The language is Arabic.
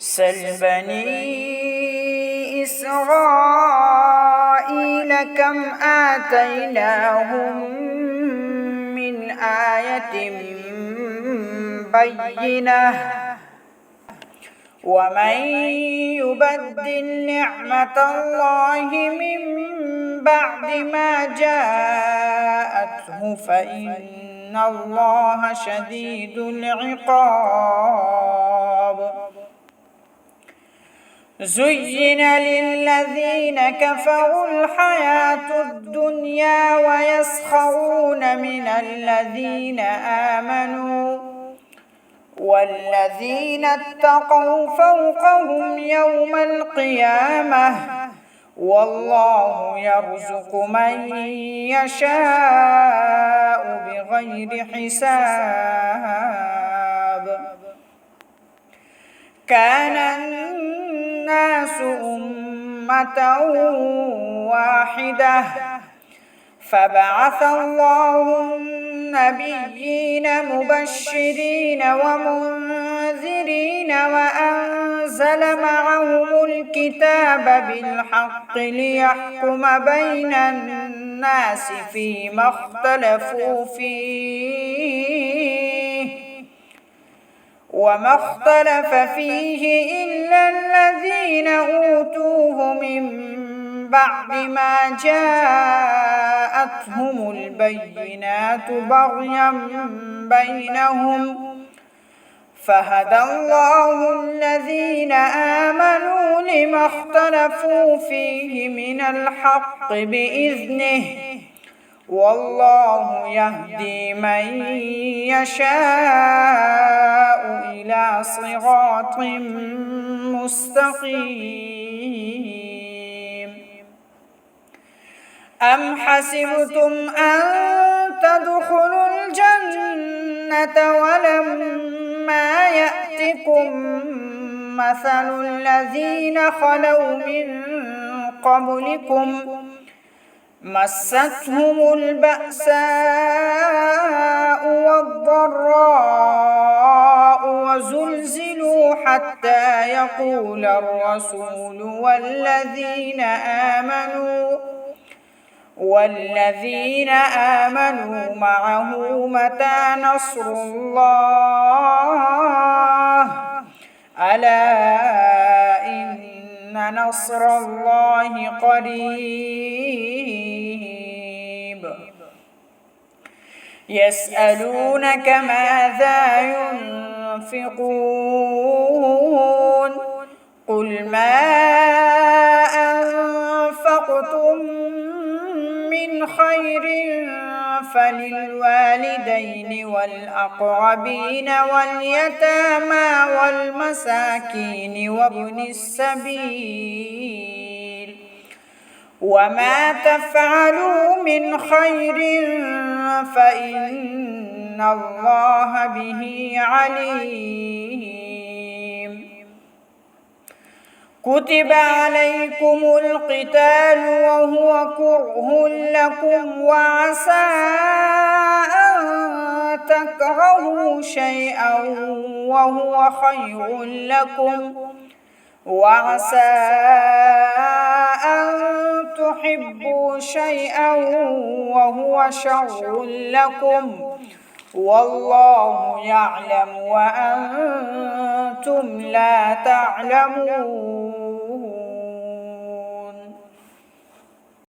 سل بني إسرائيل كم آتيناهم من آية بينة ومن يبدل نعمة الله من بعد ما جاءته فإن الله شديد العقاب. زين للذين كفروا الحياة الدنيا ويسخرون من الذين آمنوا والذين اتقوا فوقهم يوم القيامة والله يرزق من يشاء بغير حساب. كان الناس أمة واحدة فبعث الله النبيين مبشرين ومنذرين وأنزل معهم الكتاب بالحق ليحكم بين الناس فيما اختلفوا فيه وما اختلف فيه إلا الذين أوتوه من بعد ما جاءتهم البينات بغيا بينهم فهدى الله الذين آمنوا لما اختلفوا فيه من الحق بإذنه والله يهدي من يشاء إلى صراط مستقيم. أم حسبتم أن تدخلوا الجنة ولما يأتكم مثل الذين خلوا من قبلكم مستهم البأساء والضراء وزلزلوا حتى يقول الرسول والذين آمنوا معه متى نصر الله ألا إن نصر الله قريب. يسألونك ماذا ينفقون قل ما أنفقتم من خير فللوالدين والأقربين واليتامى والمساكين وابن السبيل وما تفعلوا من خير فإن الله به عليم. كتب عليكم القتال وهو كره لكم وعسى أن تكرهوا شيئا وهو خير لكم وعسى أن تحبوا شيئا وهو شر لكم والله يعلم وأنتم لا تعلمون.